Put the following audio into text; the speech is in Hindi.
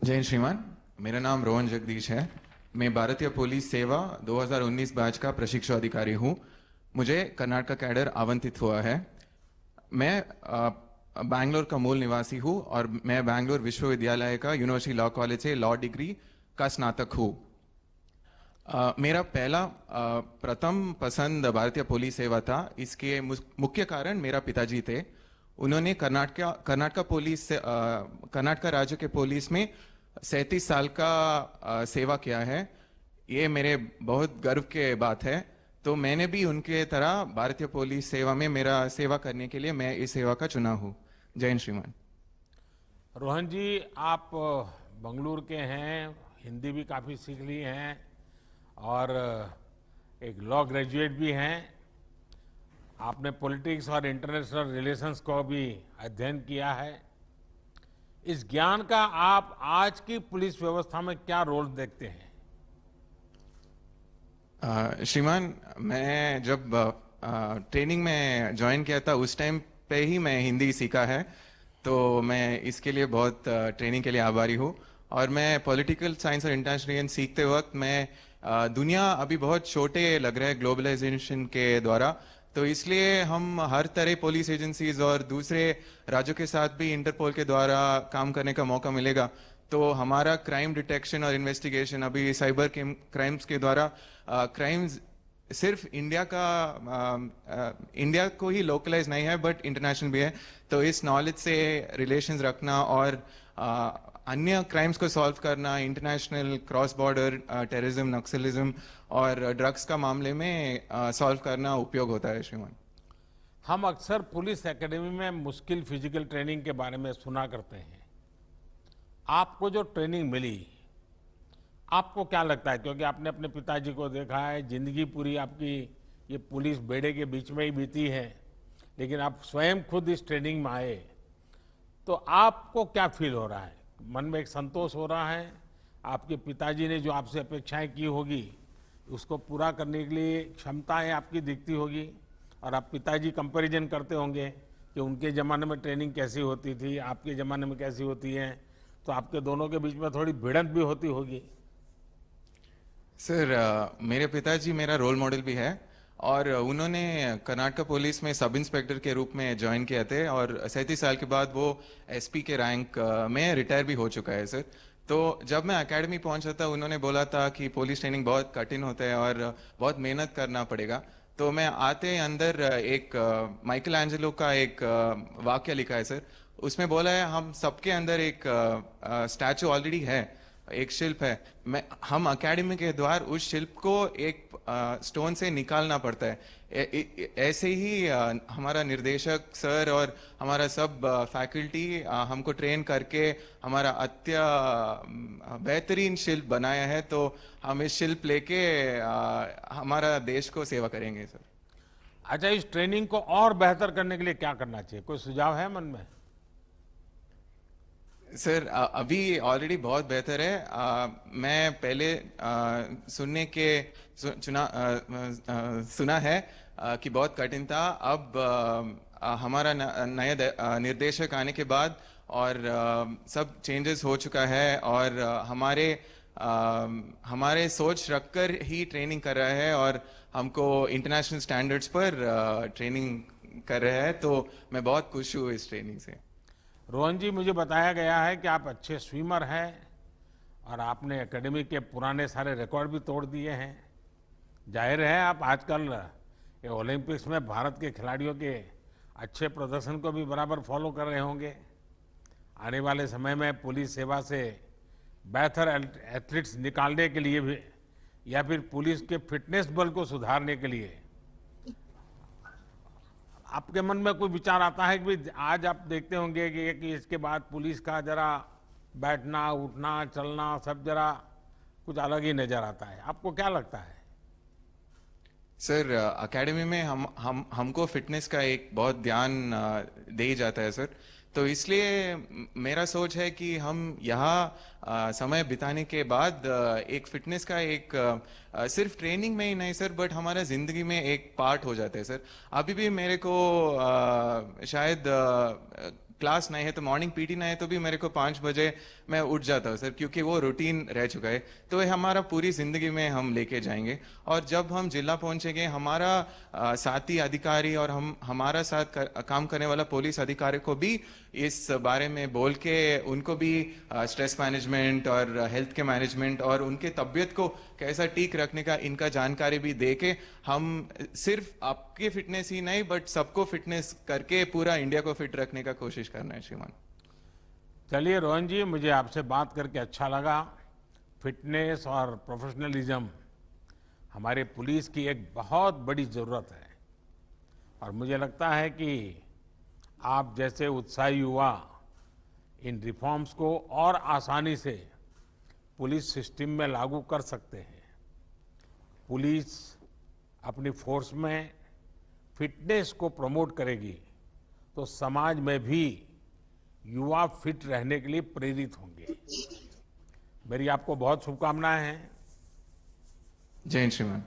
जय श्रीमान, मेरा नाम रोहन जगदीश है। मैं भारतीय पुलिस सेवा 2019 बैच का प्रशिक्षु अधिकारी हूँ। मुझे कर्नाटक कैडर आवंटित हुआ है। मैं बैंगलोर का मूल निवासी हूँ और मैं बैंगलोर विश्वविद्यालय का यूनिवर्सिटी लॉ कॉलेज से लॉ डिग्री का स्नातक हूँ। मेरा पहला प्रथम पसंद भारतीय पुलिस सेवा था। इसके मुख्य कारण मेरा पिताजी थे। उन्होंने कर्नाटक राज्य के पुलिस में 37 साल का सेवा किया है। ये मेरे बहुत गर्व के बात है। तो मैंने भी उनके तरह भारतीय पुलिस सेवा में मेरा सेवा करने के लिए मैं इस सेवा का चुना हूँ। जय हिंद श्रीमान। रोहन जी, आप बंगलुरु के हैं, हिंदी भी काफ़ी सीख ली हैं और एक लॉ ग्रेजुएट भी हैं। आपने पॉलिटिक्स और इंटरनेशनल रिलेशंस को भी अध्ययन किया है। इस ज्ञान का आप आज की पुलिस व्यवस्था में क्या रोल देखते हैं? श्रीमान, मैं जब ट्रेनिंग में ज्वाइन किया था उस टाइम पे ही मैं हिंदी सीखा है। तो मैं इसके लिए बहुत ट्रेनिंग के लिए आभारी हूँ। और मैं पॉलिटिकल साइंस और इंटरनेशनल सीखते वक्त मैं दुनिया अभी बहुत छोटे लग रहा है ग्लोबलाइजेशन के द्वारा। तो इसलिए हम हर तरह पुलिस एजेंसीज और दूसरे राज्यों के साथ भी इंटरपोल के द्वारा काम करने का मौका मिलेगा। तो हमारा क्राइम डिटेक्शन और इन्वेस्टिगेशन अभी साइबर क्राइम्स के द्वारा क्राइम्स सिर्फ इंडिया को ही लोकलाइज नहीं है बट इंटरनेशनल भी है। तो इस नॉलेज से रिलेशंस रखना और अन्य क्राइम्स को सॉल्व करना, international cross border terrorism, Naxalism और ड्रग्स का मामले में सॉल्व करना उपयोग होता है। श्रीमान, हम अक्सर पुलिस एकेडमी में मुश्किल फिजिकल ट्रेनिंग के बारे में सुना करते हैं। आपको जो ट्रेनिंग मिली, आपको क्या लगता है? क्योंकि आपने अपने पिताजी को देखा है, जिंदगी पूरी आपकी ये पुलिस बेड़े के बीच में ही बीती है, लेकिन आप स्वयं खुद इस ट्रेनिंग में आए, तो आपको क्या फील हो रहा है? मन में एक संतोष हो रहा है? आपके पिताजी ने जो आपसे अपेक्षाएं की होगी उसको पूरा करने के लिए क्षमताएं आपकी दिखती होगी, और आप पिताजी कंपैरिजन करते होंगे कि उनके ज़माने में ट्रेनिंग कैसी होती थी, आपके ज़माने में कैसी होती है, तो आपके दोनों के बीच में थोड़ी भिड़ंत भी होती होगी। सर, मेरे पिताजी मेरा रोल मॉडल भी है और उन्होंने कर्नाटक पुलिस में सब इंस्पेक्टर के रूप में ज्वाइन किया थे और 37 साल के बाद वो एसपी के रैंक में रिटायर भी हो चुका है सर। तो जब मैं एकेडमी पहुंचा था उन्होंने बोला था कि पुलिस ट्रेनिंग बहुत कठिन होता है और बहुत मेहनत करना पड़ेगा। तो मैं आते अंदर एक माइकल एंजेलो का एक वाक्य लिखा है सर। उसमें बोला है हम सबके अंदर एक स्टैचू ऑलरेडी है, एक शिल्प है। हम एकेडमी के द्वार उस शिल्प को एक स्टोन से निकालना पड़ता है। ऐसे ही हमारा निर्देशक सर और हमारा सब फैकल्टी हमको ट्रेन करके हमारा बेहतरीन शिल्प बनाया है। तो हम इस शिल्प लेके हमारा देश को सेवा करेंगे सर। अच्छा, इस ट्रेनिंग को और बेहतर करने के लिए क्या करना चाहिए? कोई सुझाव है मन में? सर, अभी ऑलरेडी बहुत बेहतर है। मैं पहले सुना है कि बहुत कठिन था। अब हमारा नया निर्देशक आने के बाद और सब चेंजेस हो चुका है और हमारे सोच रखकर ही ट्रेनिंग कर रहा है और हमको इंटरनेशनल स्टैंडर्ड्स पर ट्रेनिंग कर रहा है। तो मैं बहुत खुश हूँ इस ट्रेनिंग से। रोहन जी, मुझे बताया गया है कि आप अच्छे स्विमर हैं और आपने एकेडमी के पुराने सारे रिकॉर्ड भी तोड़ दिए हैं। जाहिर है आप आजकल ये ओलंपिक्स में भारत के खिलाड़ियों के अच्छे प्रदर्शन को भी बराबर फॉलो कर रहे होंगे। आने वाले समय में पुलिस सेवा से बेहतर एथलीट्स निकालने के लिए भी या फिर पुलिस के फिटनेस बल को सुधारने के लिए आपके मन में कोई विचार आता है कि आज आप देखते होंगे कि इसके बाद पुलिस का जरा बैठना, उठना, चलना सब जरा कुछ अलग ही नजर आता है। आपको क्या लगता है? सर, एकेडमी में हमको फिटनेस का एक बहुत ध्यान दे जाता है सर। तो इसलिए मेरा सोच है कि हम यहाँ समय बिताने के बाद एक फिटनेस का एक सिर्फ ट्रेनिंग में ही नहीं सर बट हमारा जिंदगी में एक पार्ट हो जाता है सर। अभी भी मेरे को शायद क्लास नहीं है तो मॉर्निंग पीटी नहीं है तो भी मेरे को 5 बजे मैं उठ जाता हूँ सर, क्योंकि वो रूटीन रह चुका है। तो ये हमारा पूरी जिंदगी में हम लेके जाएंगे। और जब हम जिला पहुंचेंगे, हमारा साथी अधिकारी और हमारा साथ काम करने वाला पुलिस अधिकारी को भी इस बारे में बोल के उनको भी स्ट्रेस मैनेजमेंट और हेल्थ के मैनेजमेंट और उनके तबीयत को कैसा ठीक रखने का इनका जानकारी भी दे के हम सिर्फ आपकी फिटनेस ही नहीं बट सबको फिटनेस करके पूरा इंडिया को फिट रखने का कोशिश करना है श्रीमान। चलिए रोहन जी, मुझे आपसे बात करके अच्छा लगा। फिटनेस और प्रोफेशनलिज्म हमारे पुलिस की एक बहुत बड़ी ज़रूरत है और मुझे लगता है कि आप जैसे उत्साही युवा इन रिफॉर्म्स को और आसानी से पुलिस सिस्टम में लागू कर सकते हैं। पुलिस अपनी फोर्स में फिटनेस को प्रमोट करेगी तो समाज में भी युवा फिट रहने के लिए प्रेरित होंगे। मेरी आपको बहुत शुभकामनाएं हैं। जय हिंद श्रीमान।